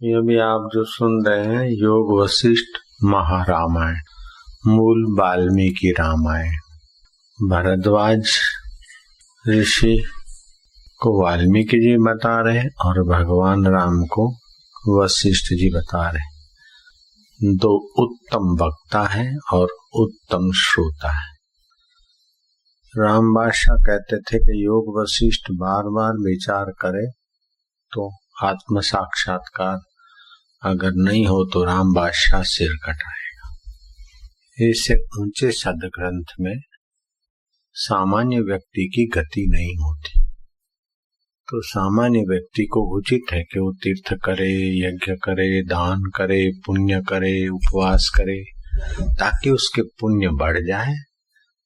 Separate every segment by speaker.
Speaker 1: ये भी आप जो सुन रहे हैं योग वशिष्ठ महारामायण, मूल वाल्मीकि रामायण। भरद्वाज ऋषि को वाल्मीकि जी बता रहे और भगवान राम को वशिष्ठ जी बता रहे। दो उत्तम वक्ता है और उत्तम श्रोता है। राम बादशाह कहते थे कि योग वशिष्ठ बार बार विचार करे तो आत्म साक्षात्कार अगर नहीं हो तो राम बादशाह सिर कटाएगा। इससे ऊंचे सदग्रंथ में सामान्य व्यक्ति की गति नहीं होती। तो सामान्य व्यक्ति को उचित है कि वो तीर्थ करे, यज्ञ करे, दान करे, पुण्य करे, उपवास करे, ताकि उसके पुण्य बढ़ जाए।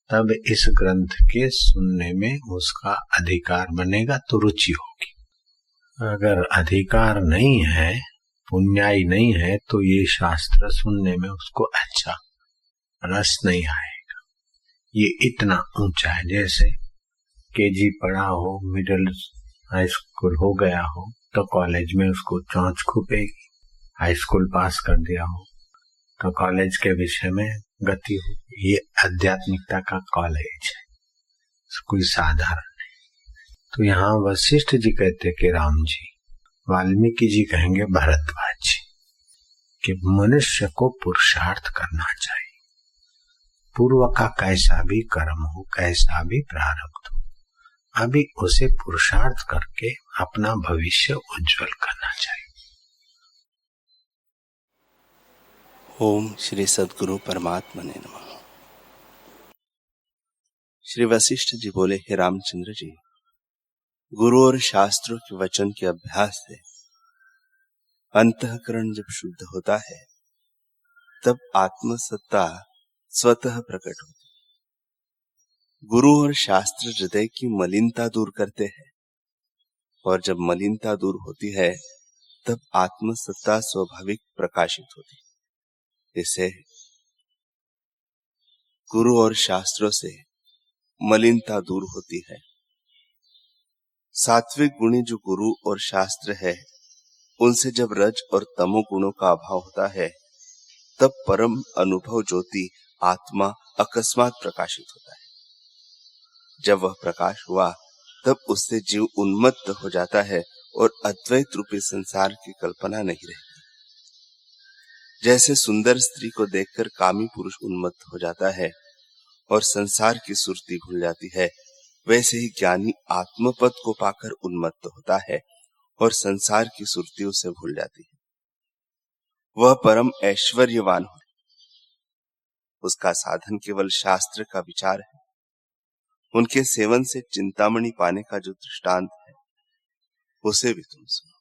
Speaker 1: तब इस ग्रंथ के सुनने में उसका अधिकार बनेगा तो रुचि होगी। अगर अधिकार नहीं है, पुण्याई नहीं है, तो ये शास्त्र सुनने में उसको अच्छा रस नहीं आएगा। ये इतना ऊंचा है, जैसे केजी पढ़ा हो, मिडिल हाई स्कूल हो गया हो तो कॉलेज में उसको चौंच खुपेगी। हाई स्कूल पास कर दिया हो तो कॉलेज के विषय में गति हो। ये आध्यात्मिकता का कॉलेज है, कोई साधारण नहीं। तो यहाँ वशिष्ठ जी कहते कि राम जी, वाल्मीकि जी कहेंगे भरद्वाज जी कि मनुष्य को पुरुषार्थ करना चाहिए। पूर्व का कैसा भी कर्म हो, कैसा भी प्रारब्ध हो, अभी उसे पुरुषार्थ करके अपना भविष्य उज्जवल करना चाहिए।
Speaker 2: ओम श्री सद्गुरु परमात्मने नमः। श्री वशिष्ठ जी बोले, हे रामचंद्र जी, गुरु और शास्त्रों के वचन के अभ्यास से अंतःकरण जब शुद्ध होता है तब आत्मसत्ता स्वतः प्रकट होती है। गुरु और शास्त्र हृदय की मलिनता दूर करते हैं और जब मलिनता दूर होती है तब आत्मसत्ता स्वाभाविक प्रकाशित होती है। इसे गुरु और शास्त्रों से मलिनता दूर होती है। सात्विक गुणी जो गुरु और शास्त्र है, उनसे जब रज और तमो गुणों का अभाव होता है तब परम अनुभव ज्योति आत्मा अकस्मात प्रकाशित होता है। जब वह प्रकाश हुआ तब उससे जीव उन्मत्त हो जाता है और अद्वैत रूपी संसार की कल्पना नहीं रहती। जैसे सुंदर स्त्री को देखकर कामी पुरुष उन्मत्त हो जाता है और संसार की सुरती भूल जाती है, वैसे ही ज्ञानी आत्मपद को पाकर उन्मत्त होता है और संसार की सुरती उसे भूल जाती है। वह परम ऐश्वर्यवान हो, उसका साधन केवल शास्त्र का विचार है। उनके सेवन से चिंतामणि पाने का जो दृष्टांत है उसे भी तुम सुनो।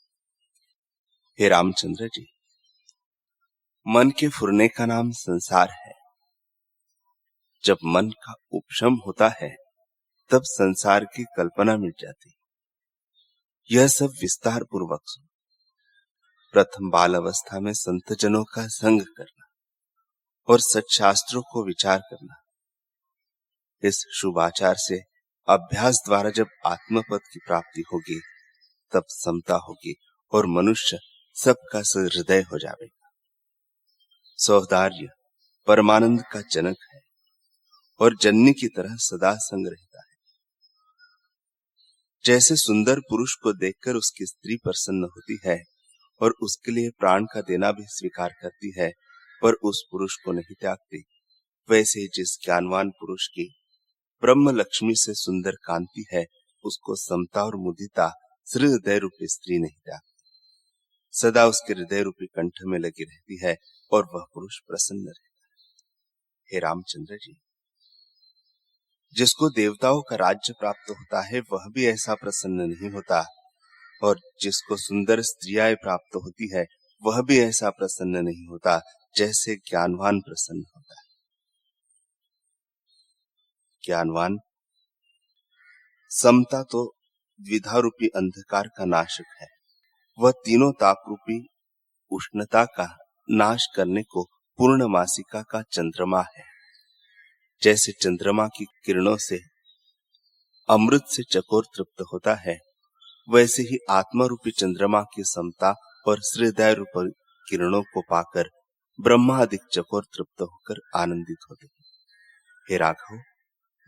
Speaker 2: हे रामचंद्र जी, मन के फुरने का नाम संसार है। जब मन का उपशम होता है तब संसार की कल्पना मिट जाती। यह सब विस्तार पूर्वक सुनो। प्रथम बाल अवस्था में संत जनों का संग करना और सच्शास्त्रों को विचार करना, इस शुभ आचार से अभ्यास द्वारा जब आत्मपद की प्राप्ति होगी तब समता होगी और मनुष्य सबका सहृदय हो जाएगा। सौदार्य परमानंद का जनक है और जननी की तरह सदा संग रहता है। जैसे सुंदर पुरुष को देखकर उसकी स्त्री प्रसन्न होती है और उसके लिए प्राण का देना भी स्वीकार करती है पर उस पुरुष को नहीं त्यागती, वैसे जिस ज्ञानवान पुरुष की ब्रह्म लक्ष्मी से सुंदर कांति है, उसको समता और मुदिता हृदय रूपी स्त्री नहीं त्यागती, सदा उसके हृदय रूपी कंठ में लगी रहती है और वह पुरुष प्रसन्न रहता है। हे रामचंद्र जी, जिसको देवताओं का राज्य प्राप्त होता है वह भी ऐसा प्रसन्न नहीं होता, और जिसको सुंदर स्त्रियां प्राप्त होती है वह भी ऐसा प्रसन्न नहीं होता जैसे ज्ञानवान प्रसन्न होता है। ज्ञानवान समता तो द्विधा रूपी अंधकार का नाशक है। वह तीनों ताप रूपी उष्णता का नाश करने को पूर्णमासिका का चंद्रमा है। जैसे चंद्रमा की किरणों से अमृत से चकोर तृप्त होता है, वैसे ही आत्मा रूपी चंद्रमा की समता और हृदय रूप किरणों को पाकर ब्रह्मादिक चकोर तृप्त होकर आनंदित होते हैं। हे राघव,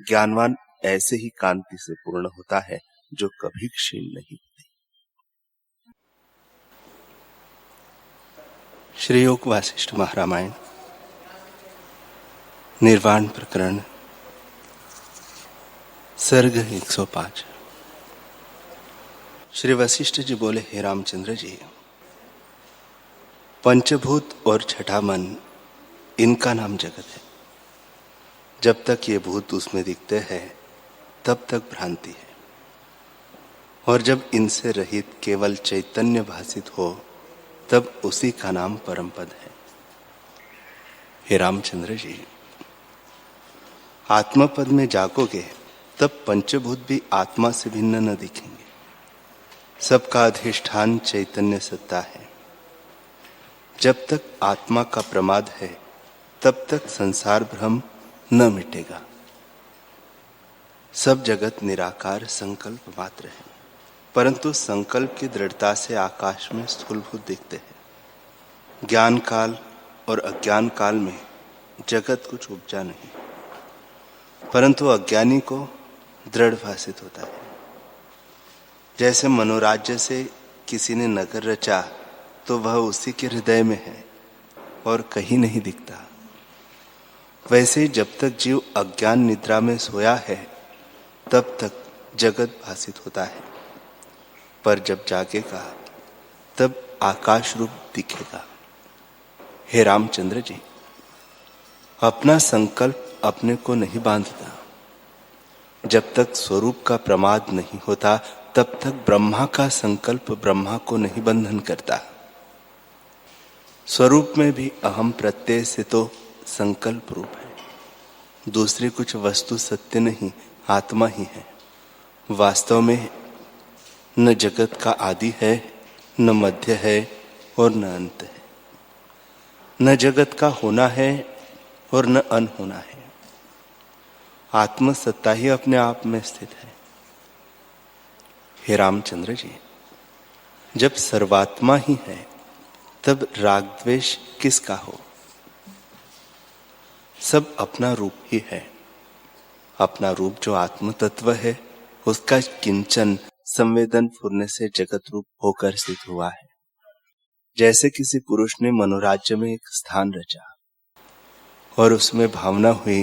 Speaker 2: ज्ञानवान ऐसे ही कांति से पूर्ण होता है जो कभी क्षीण नहीं होती। श्री योग वासिष्ठ महारामायण निर्वाण प्रकरण सर्ग 105। श्री वशिष्ठ जी बोले, हे रामचंद्र जी, पंचभूत और छठा मन, इनका नाम जगत है। जब तक ये भूत उसमें दिखते हैं तब तक भ्रांति है, और जब इनसे रहित केवल चैतन्य भासित हो तब उसी का नाम परम पद है। हे रामचंद्र जी, आत्मपद में जागोगे तब पंचभूत भी आत्मा से भिन्न न दिखेंगे। सबका अधिष्ठान चैतन्य सत्ता है। जब तक आत्मा का प्रमाद है तब तक संसार भ्रम न मिटेगा। सब जगत निराकार संकल्प मात्र है, परंतु संकल्प की दृढ़ता से आकाश में स्थूलभूत दिखते हैं। ज्ञान काल और अज्ञान काल में जगत कुछ उपजा नहीं, परंतु अज्ञानी को दृढ़ भासित होता है। जैसे मनोराज्य से किसी ने नगर रचा तो वह उसी के हृदय में है और कहीं नहीं दिखता, वैसे जब तक जीव अज्ञान निद्रा में सोया है तब तक जगत भासित होता है, पर जब जागेगा तब आकाश रूप दिखेगा। हे रामचंद्र जी, अपना संकल्प अपने को नहीं बांधता। जब तक स्वरूप का प्रमाद नहीं होता तब तक ब्रह्मा का संकल्प ब्रह्मा को नहीं बंधन करता। स्वरूप में भी अहम प्रत्यय से तो संकल्प रूप है। दूसरी कुछ वस्तु सत्य नहीं, आत्मा ही है। वास्तव में न जगत का आदि है, न मध्य है और न अंत है। न जगत का होना है और न अनहोना है। आत्म सत्ता ही अपने आप में स्थित है। हे रामचंद्र जी, जब सर्वात्मा ही है तब राग द्वेष किसका हो? सब अपना रूप ही है। अपना रूप जो आत्म तत्व है उसका किंचन संवेदन फुरने से जगत रूप होकर स्थित हुआ है। जैसे किसी पुरुष ने मनोराज्य में एक स्थान रचा और उसमें भावना हुई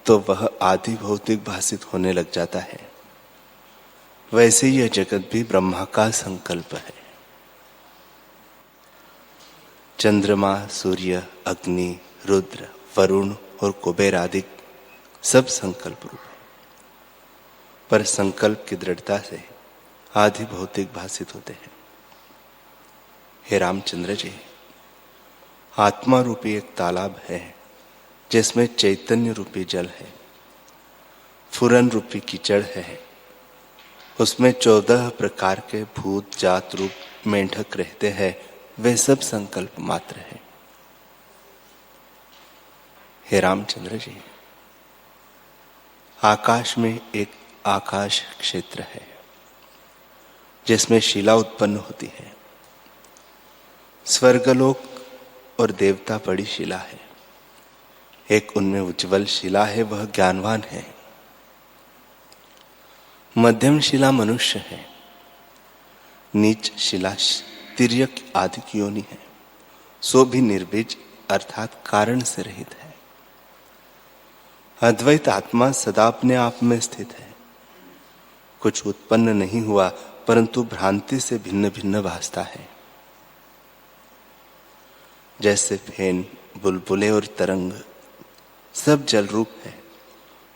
Speaker 2: तो वह आदि भौतिक भासित होने लग जाता है, वैसे यह जगत भी ब्रह्मा का संकल्प है। चंद्रमा, सूर्य, अग्नि, रुद्र, वरुण और कुबेर आदि सब संकल्प रूप है, पर संकल्प की दृढ़ता से आदि भौतिक भासित होते हैं। हे रामचंद्र जी, आत्मा रूपी एक तालाब है जिसमें चैतन्य रूपी जल है। फुरन रूपी कीचड़ है, उसमें 14 प्रकार के भूत जात रूप मेंढक रहते हैं। वे सब संकल्प मात्र है। हे रामचंद्र जी, आकाश में एक आकाश क्षेत्र है जिसमें शिला उत्पन्न होती है। स्वर्गलोक और देवता बड़ी शिला है। एक उनमें उज्जवल शिला है, वह ज्ञानवान है। मध्यम शिला मनुष्य है। नीच शिला तिर्यक आदि की योनि है, सो भी निर्बीज अर्थात कारण से रहित है। अद्वैत आत्मा सदा अपने आप में स्थित है। कुछ उत्पन्न नहीं हुआ परंतु भ्रांति से भिन्न भिन्न भासता है। जैसे फेन, बुलबुले और तरंग सब जल रूप है,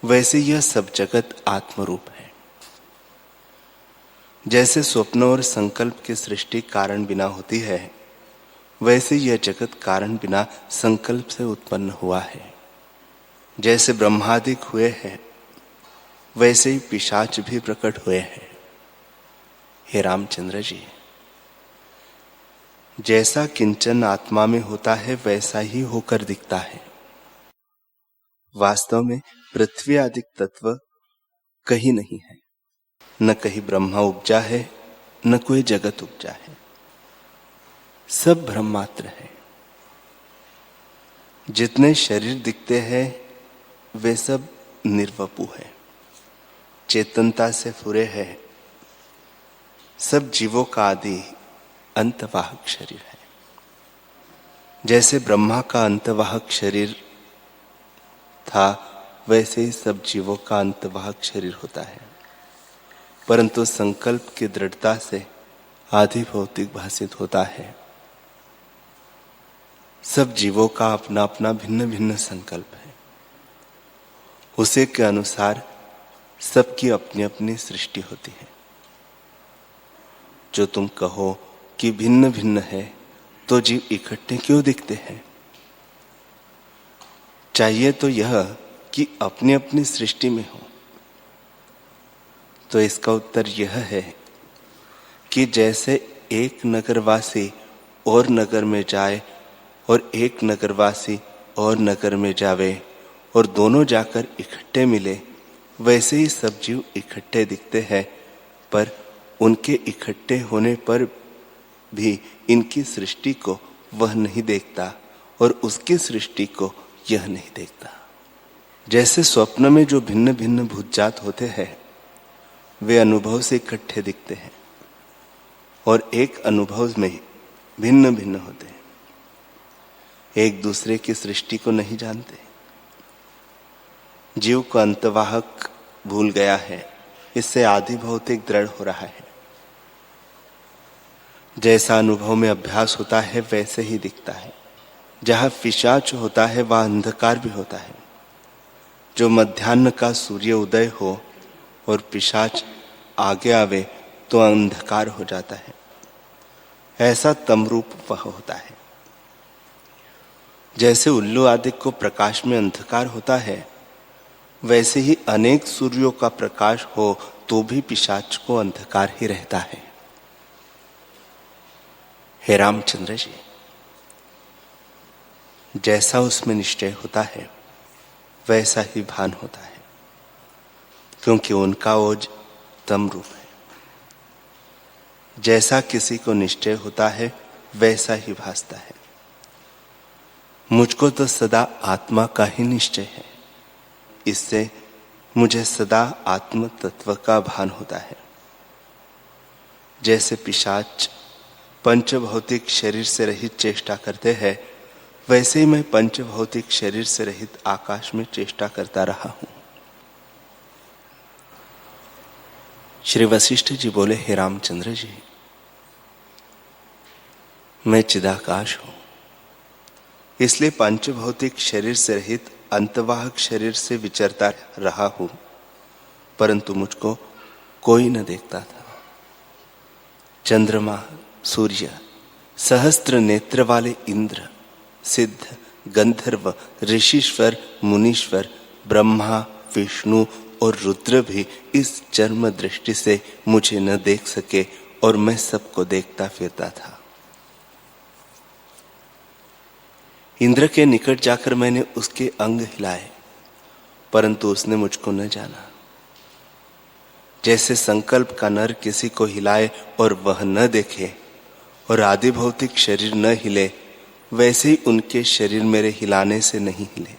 Speaker 2: वैसे यह सब जगत आत्मरूप है। जैसे स्वप्न और संकल्प की सृष्टि कारण बिना होती है, वैसे यह जगत कारण बिना संकल्प से उत्पन्न हुआ है। जैसे ब्रह्मादिक हुए हैं वैसे ही पिशाच भी प्रकट हुए हैं। हे रामचंद्र जी, जैसा किंचन आत्मा में होता है वैसा ही होकर दिखता है। वास्तव में पृथ्वी आदि तत्व कहीं नहीं है, न कहीं ब्रह्मा उपजा है, न कोई जगत उपजा है। सब भ्रम मात्र है। जितने शरीर दिखते हैं वे सब निर्वपु है, चेतनता से पूरे है। सब जीवों का आदि अंतवाहक शरीर है। जैसे ब्रह्मा का अंतवाहक शरीर था वैसे ही सब जीवों का अंतवाहक शरीर होता है, परंतु संकल्प की दृढ़ता से आदि भौतिक भासित होता है। सब जीवों का अपना अपना भिन्न भिन्न संकल्प है, उसे के अनुसार सबकी अपनी अपनी सृष्टि होती है। जो तुम कहो कि भिन्न भिन्न है तो जीव इकट्ठे क्यों दिखते हैं? चाहिए तो यह कि अपनी अपनी सृष्टि में हो। तो इसका उत्तर यह है कि जैसे एक नगरवासी और नगर में जाए और एक नगरवासी और नगर में जावे और दोनों जाकर इकट्ठे मिले, वैसे ही सब जीव इकट्ठे दिखते हैं, पर उनके इकट्ठे होने पर भी इनकी सृष्टि को वह नहीं देखता और उसकी सृष्टि को यह नहीं देखता। जैसे स्वप्न में जो भिन्न भिन्न भूतजात होते हैं वे अनुभव से इकट्ठे दिखते हैं और एक अनुभव में भिन्न भिन्न होते हैं, एक दूसरे की सृष्टि को नहीं जानते। जीव को अंतवाहक भूल गया है, इससे आदि भौतिक दृढ़ हो रहा है। जैसा अनुभव में अभ्यास होता है वैसे ही दिखता है। जहां पिशाच होता है वहां अंधकार भी होता है। जो मध्याह्न का सूर्य उदय हो और पिशाच आगे आवे तो अंधकार हो जाता है, ऐसा तमरूप वह होता है। जैसे उल्लू आदि को प्रकाश में अंधकार होता है, वैसे ही अनेक सूर्यों का प्रकाश हो तो भी पिशाच को अंधकार ही रहता है। हे रामचंद्र जी, जैसा उसमें निश्चय होता है वैसा ही भान होता है, क्योंकि उनका ओज तम रूप है। जैसा किसी को निश्चय होता है वैसा ही भासता है। मुझको तो सदा आत्मा का ही निश्चय है, इससे मुझे सदा आत्म तत्व का भान होता है। जैसे पिशाच पंचभौतिक शरीर से रहित चेष्टा करते हैं, वैसे ही मैं पंचभौतिक शरीर से रहित आकाश में चेष्टा करता रहा हूं। श्री वशिष्ठ जी बोले, हे रामचंद्र जी, मैं चिदाकाश हूं, इसलिए पंचभौतिक शरीर से रहित अंतवाहक शरीर से विचरता रहा हूं, परंतु मुझको कोई न देखता था। चंद्रमा, सूर्य, सहस्त्र नेत्र वाले इंद्र, सिद्ध, गंधर्व, ऋषिश्वर, मुनीश्वर, ब्रह्मा, विष्णु और रुद्र भी इस चर्म दृष्टि से मुझे न देख सके और मैं सबको देखता फिरता था। इंद्र के निकट जाकर मैंने उसके अंग हिलाए, परंतु उसने मुझको न जाना। जैसे संकल्प का नर किसी को हिलाए और वह न देखे और आदि भौतिक शरीर न हिले, वैसे ही उनके शरीर मेरे हिलाने से नहीं हिले।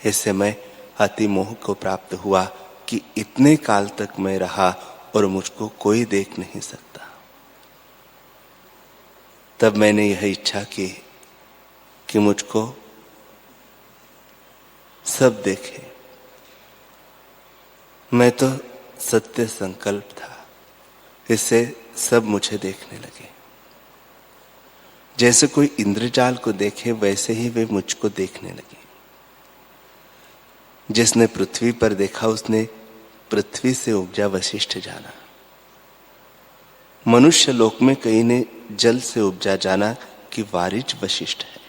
Speaker 2: इससे मैं अति मोह को प्राप्त हुआ कि इतने काल तक मैं रहा और मुझको कोई देख नहीं सकता। तब मैंने यह इच्छा की कि मुझको सब देखे। मैं तो सत्य संकल्प था, इससे सब मुझे देखने लगे। जैसे कोई इंद्रजाल को देखे वैसे ही वे मुझको देखने लगे। जिसने पृथ्वी पर देखा उसने पृथ्वी से उपजा वशिष्ठ जाना। मनुष्य लोक में कई ने जल से उपजा जाना कि वारिज वशिष्ठ है,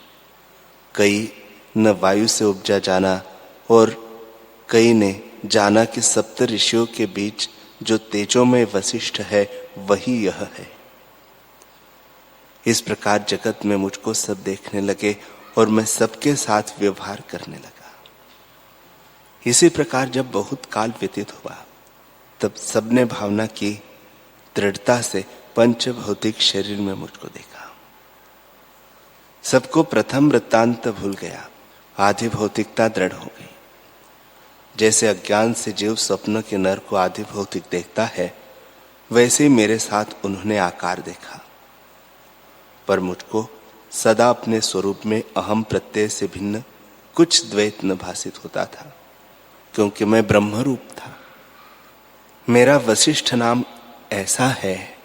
Speaker 2: कई न वायु से उपजा जाना और कई ने जाना कि सप्त ऋषियों के बीच जो तेजोमय वशिष्ठ है वही यह है। इस प्रकार जगत में मुझको सब देखने लगे और मैं सबके साथ व्यवहार करने लगा। इसी प्रकार जब बहुत काल व्यतीत हुआ तब सबने भावना की दृढ़ता से पंच भौतिक शरीर में मुझको देखा। सबको प्रथम वृत्तांत भूल गया, आधि भौतिकता दृढ़ हो गई। जैसे अज्ञान से जीव स्वप्न के नर को आधि भौतिक देखता है, वैसे ही मेरे साथ उन्होंने आकार देखा। पर मुझको सदा अपने स्वरूप में अहम प्रत्यय से भिन्न कुछ द्वैत न भासित होता था, क्योंकि मैं ब्रह्मरूप था। मेरा वशिष्ठ नाम ऐसा है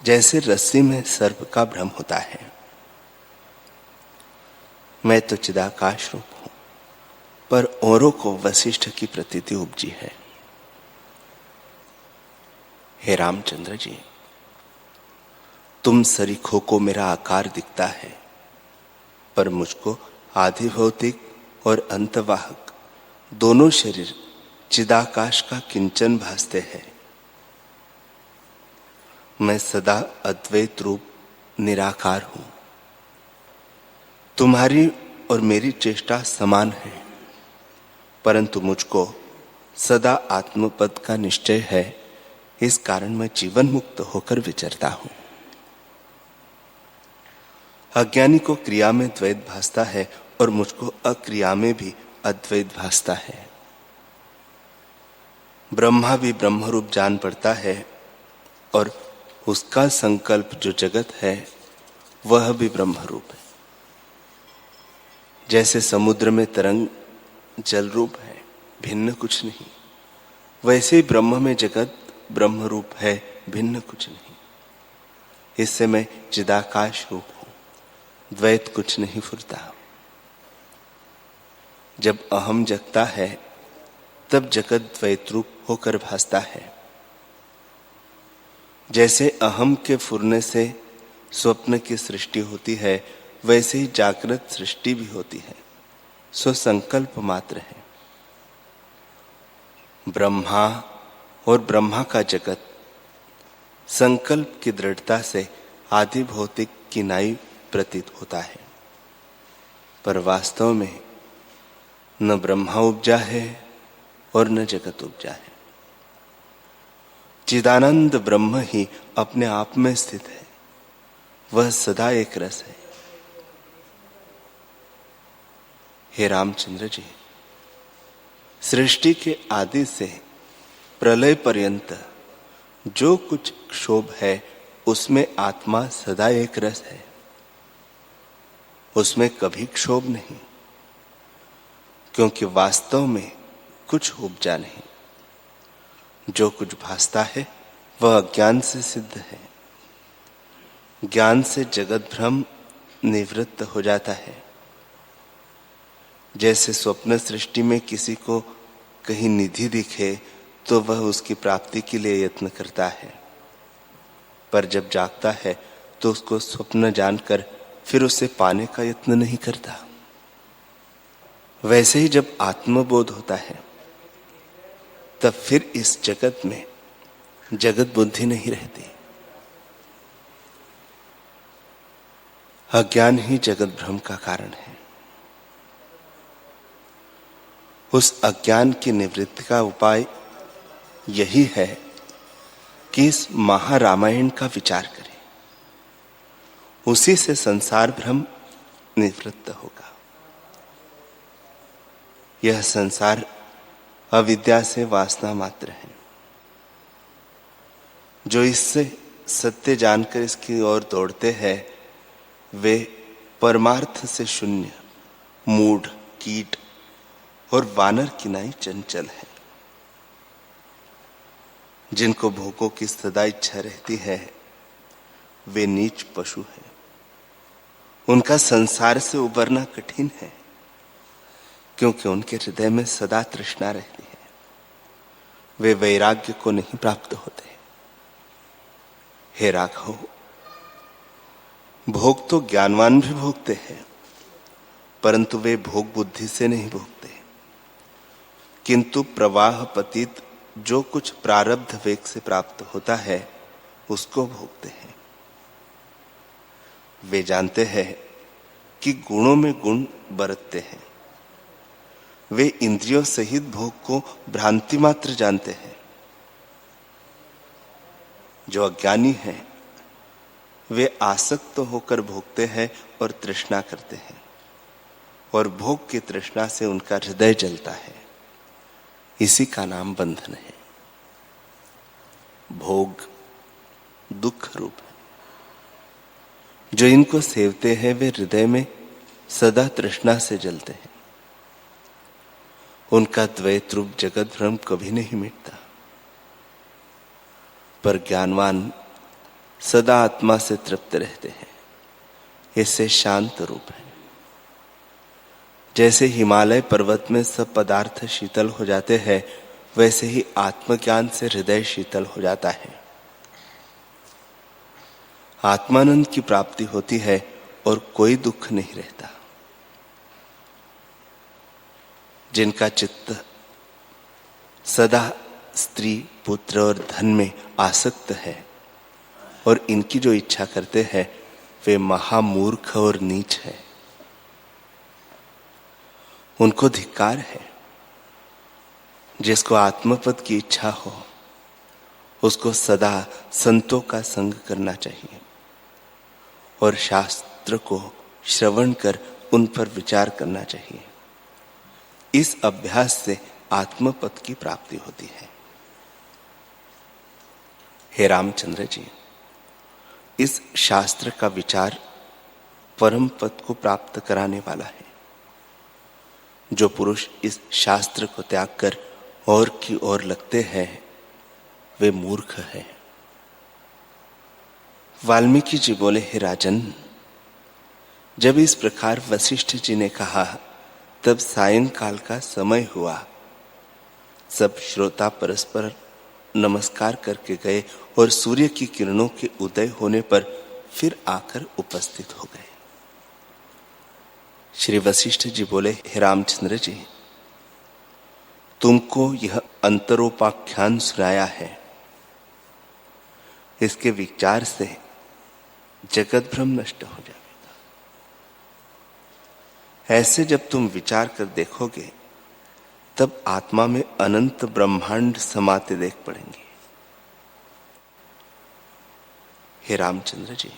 Speaker 2: जैसे रस्सी में सर्प का भ्रम होता है। मैं तो चिदाकाश रूप हूं, पर औरों को वशिष्ठ की प्रतीति उपजी है। हे रामचंद्र जी, तुम सरीखों को मेरा आकार दिखता है, पर मुझको आधि भौतिक और अंतवाहक दोनों शरीर चिदाकाश का किंचन भासते हैं। मैं सदा अद्वैत रूप निराकार हूं। तुम्हारी और मेरी चेष्टा समान है, परंतु मुझको सदा आत्मपद का निश्चय है। इस कारण मैं जीवन मुक्त होकर विचरता हूं। अज्ञानी को क्रिया में द्वैत भासता है और मुझको अक्रिया में भी अद्वैत भासता है। ब्रह्मा भी ब्रह्मरूप जान पड़ता है और उसका संकल्प जो जगत है वह भी ब्रह्मरूप है। जैसे समुद्र में तरंग जल रूप है, भिन्न कुछ नहीं, वैसे ही ब्रह्म में जगत ब्रह्म रूप है, भिन्न कुछ नहीं। इससे मैं चिदाकाश रूप हूं, द्वैत कुछ नहीं फुरता। जब अहम जगता है तब जगत द्वैत रूप होकर भासता है। जैसे अहम के फुरने से स्वप्न की सृष्टि होती है, वैसे ही जागृत सृष्टि भी होती है, सो संकल्प मात्र है। ब्रह्मा और ब्रह्मा का जगत संकल्प की दृढ़ता से आदि भौतिक किनाई प्रतीत होता है, पर वास्तव में न ब्रह्मा उपजा है और न जगत उपजा है। चिदानंद ब्रह्म ही अपने आप में स्थित है, वह सदा एक रस है। हे रामचंद्र जी, सृष्टि के आदि से प्रलय पर्यंत जो कुछ क्षोभ है उसमें आत्मा सदा एक रस है, उसमें कभी क्षोभ नहीं, क्योंकि वास्तव में कुछ उपजा नहीं। जो कुछ भासता है वह अज्ञान से सिद्ध है। ज्ञान से जगत भ्रम निवृत्त हो जाता है। जैसे स्वप्न सृष्टि में किसी को कहीं निधि दिखे तो वह उसकी प्राप्ति के लिए यत्न करता है, पर जब जागता है तो उसको स्वप्न जानकर फिर उसे पाने का यत्न नहीं करता। वैसे ही जब आत्मबोध होता है तब फिर इस जगत में जगत बुद्धि नहीं रहती। अज्ञान ही जगत भ्रम का कारण है। उस अज्ञान की निवृत्ति का उपाय यही है कि इस महारामायण का विचार करें, उसी से संसार भ्रम निवृत्त होगा। यह संसार अविद्या से वासना मात्र है। जो इससे सत्य जानकर इसकी ओर दौड़ते हैं वे परमार्थ से शून्य, मूढ़, कीट और वानर की नाई चंचल है। जिनको भोगों की सदा इच्छा रहती है वे नीच पशु हैं। उनका संसार से उबरना कठिन है, क्योंकि उनके हृदय में सदा तृष्णा रहती है। वे वैराग्य को नहीं प्राप्त होते। हे राघव, भोग तो ज्ञानवान भी भोगते हैं, परंतु वे भोग बुद्धि से नहीं भोगते, किंतु प्रवाह पतित जो कुछ प्रारब्ध वेग से प्राप्त होता है उसको भोगते हैं। वे जानते हैं कि गुणों में गुण बरतते हैं। वे इंद्रियों सहित भोग को भ्रांति मात्र जानते हैं। जो अज्ञानी हैं वे आसक्त होकर भोगते हैं और तृष्णा करते हैं, और भोग की तृष्णा से उनका हृदय जलता है। इसी का नाम बंधन है। भोग दुख रूप है। जो इनको सेवते हैं वे हृदय में सदा तृष्णा से जलते हैं। उनका द्वैत रूप जगत भ्रम कभी नहीं मिटता। पर ज्ञानवान सदा आत्मा से तृप्त रहते हैं। इससे शांत रूप है। जैसे हिमालय पर्वत में सब पदार्थ शीतल हो जाते हैं, वैसे ही आत्मज्ञान से हृदय शीतल हो जाता है। आत्मानंद की प्राप्ति होती है और कोई दुख नहीं रहता। जिनका चित्त सदा स्त्री, पुत्र और धन में आसक्त है और इनकी जो इच्छा करते हैं वे महामूर्ख और नीच है। उनको धिक्कार है। जिसको आत्मपद की इच्छा हो उसको सदा संतों का संग करना चाहिए और शास्त्र को श्रवण कर उन पर विचार करना चाहिए। इस अभ्यास से आत्मपद की प्राप्ति होती है। हे रामचंद्र जी, इस शास्त्र का विचार परम पद को प्राप्त कराने वाला है। जो पुरुष इस शास्त्र को त्याग कर और की ओर लगते हैं वे मूर्ख हैं। वाल्मीकि जी बोले, हे राजन, जब इस प्रकार वशिष्ठ जी ने कहा तब सायंकाल का समय हुआ। सब श्रोता परस्पर नमस्कार करके गए और सूर्य की किरणों के उदय होने पर फिर आकर उपस्थित हो गए। श्री वशिष्ठ जी बोले, हे रामचंद्र जी, तुमको यह अंतरोपाख्यान सुनाया है। इसके विचार से जगत भ्रम नष्ट हो जाएगा। ऐसे जब तुम विचार कर देखोगे तब आत्मा में अनंत ब्रह्मांड समाते देख पड़ेंगे। हे रामचंद्र जी,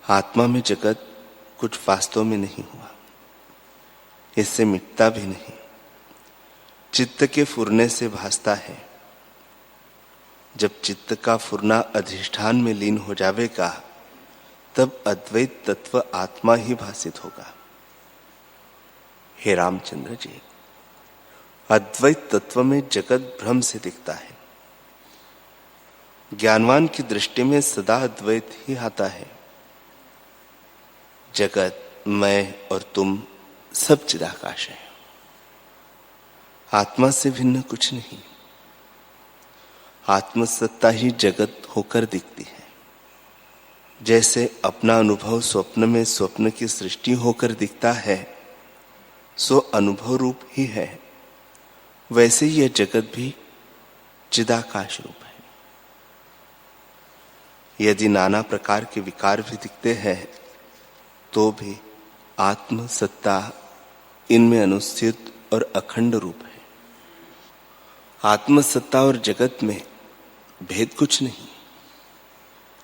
Speaker 2: आत्मा में जगत कुछ वास्तव में नहीं हुआ, इससे मिटता भी नहीं। चित्त के फुरने से भासता है। जब चित्त का फुरना अधिष्ठान में लीन हो जाएगा तब अद्वैत तत्व आत्मा ही भासित होगा। हे रामचंद्र जी, अद्वैत तत्व में जगत भ्रम से दिखता है। ज्ञानवान की दृष्टि में सदा अद्वैत ही आता है। जगत, मैं और तुम सब चिदाकाश है। आत्मा से भिन्न कुछ नहीं। आत्मसत्ता ही जगत होकर दिखती है। जैसे अपना अनुभव स्वप्न में स्वप्न की सृष्टि होकर दिखता है, सो अनुभव रूप ही है, वैसे ही यह जगत भी चिदाकाश रूप है। यदि नाना प्रकार के विकार भी दिखते हैं तो भी आत्म सत्ता इनमें अनुस्थित और अखंड रूप है। आत्म सत्ता और जगत में भेद कुछ नहीं।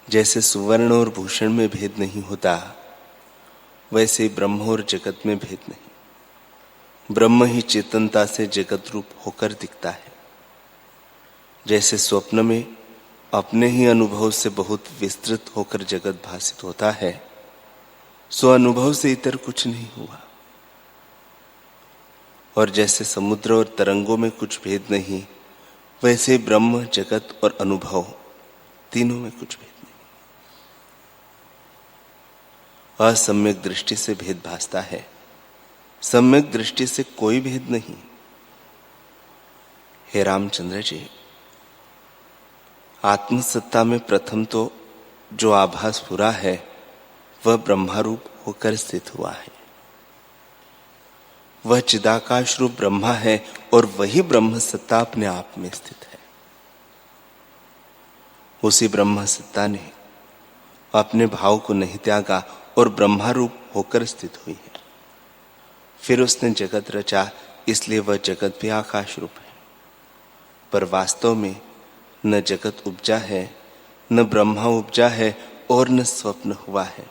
Speaker 2: जैसे सुवर्ण और भूषण में भेद नहीं होता, वैसे ब्रह्म और जगत में भेद नहीं। ब्रह्म ही चेतनता से जगत रूप होकर दिखता है। जैसे स्वप्न में अपने ही अनुभव से बहुत विस्तृत होकर जगत भासित होता है, सो अनुभव से इतर कुछ नहीं हुआ। और जैसे समुद्र और तरंगों में कुछ भेद नहीं, वैसे ब्रह्म, जगत और अनुभव तीनों में कुछ भेद नहीं। असम्यक दृष्टि से भेद भासता है, सम्यक दृष्टि से कोई भेद नहीं। हे रामचंद्र जी, आत्मसत्ता में प्रथम तो जो आभास पूरा है वह ब्रह्मारूप होकर स्थित हुआ है। वह चिदाकाश रूप ब्रह्मा है और वही ब्रह्म सत्ता अपने आप में स्थित है। उसी ब्रह्म सत्ता ने अपने भाव को नहीं त्यागा और ब्रह्मारूप होकर स्थित हुई है। फिर उसने जगत रचा, इसलिए वह जगत भी आकाश रूप है। पर वास्तव में न जगत उपजा है न ब्रह्मा उपजा है और न स्वप्न हुआ है।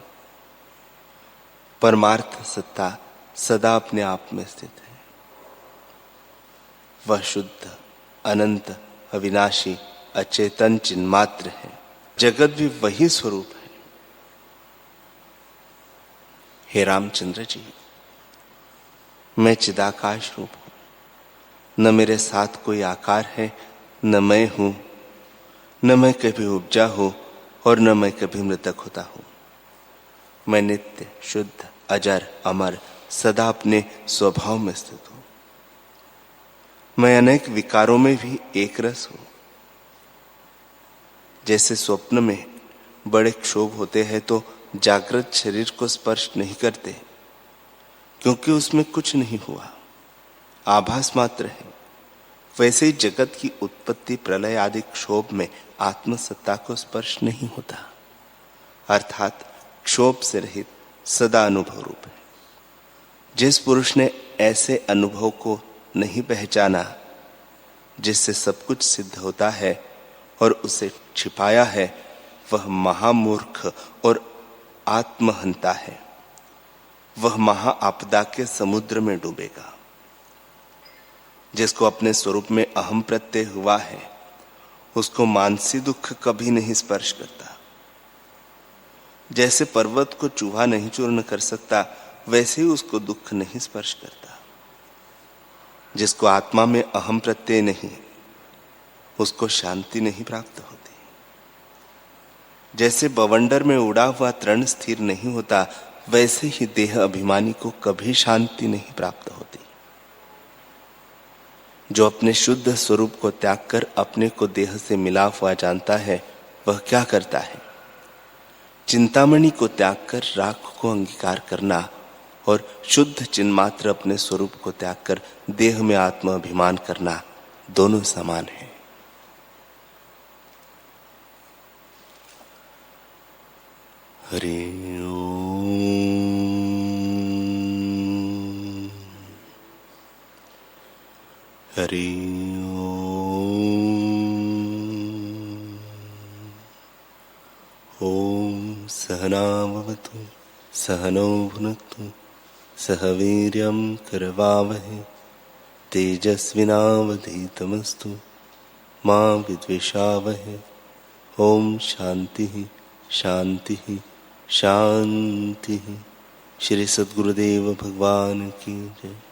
Speaker 2: परमार्थ सत्ता सदा अपने आप में स्थित है। वह शुद्ध, अनंत, अविनाशी, अचेतन चिन्मात्र है। जगत भी वही स्वरूप है। हे रामचंद्र जी, मैं चिदाकाश रूप हूं। न मेरे साथ कोई आकार है, न मैं हूं, न मैं कभी उपजा हूं और न मैं कभी मृतक होता हूं। मैं नित्य, शुद्ध, अजर, अमर, सदा अपने स्वभाव में स्थित हूं। मैं अनेक विकारों में भी एक रस हूं। जैसे स्वप्न में बड़े क्षोभ होते हैं तो जागृत शरीर को स्पर्श नहीं करते, क्योंकि उसमें कुछ नहीं हुआ, आभास मात्र है। वैसे ही जगत की उत्पत्ति, प्रलय आदि क्षोभ में आत्मसत्ता को स्पर्श नहीं होता, अर्थात क्षोभ से रहित सदा अनुभव रूप है। जिस पुरुष ने ऐसे अनुभव को नहीं पहचाना, जिससे सब कुछ सिद्ध होता है और उसे छिपाया है, वह महामूर्ख और आत्महंता है। वह महा आपदा के समुद्र में डूबेगा। जिसको अपने स्वरूप में अहम प्रत्यय हुआ है, उसको मानसी दुख कभी नहीं स्पर्श करता। जैसे पर्वत को चूहा नहीं चूर्ण कर सकता, वैसे ही उसको दुख नहीं स्पर्श करता। जिसको आत्मा में अहम प्रत्यय नहीं, उसको शांति नहीं प्राप्त होती। जैसे बवंडर में उड़ा हुआ तृण स्थिर नहीं होता, वैसे ही देह अभिमानी को कभी शांति नहीं प्राप्त होती। जो अपने शुद्ध स्वरूप को त्याग कर अपने को देह से मिला हुआ जानता है, वह क्या करता है? चिंतामणि को त्याग कर राख को अंगीकार करना और शुद्ध चिन्मात्र अपने स्वरूप को त्याग कर देह में आत्म अभिमान करना, दोनों समान है। हरि ओम। हरि ओम। सहना भवतु सहनौ भुनक्तु सह वीर्यं करवावहै तेजस्विनावधीतमस्तु मा विद्विषावहै। ओम शांति शांति शांति। श्री सद्गुरुदेव भगवान की जय।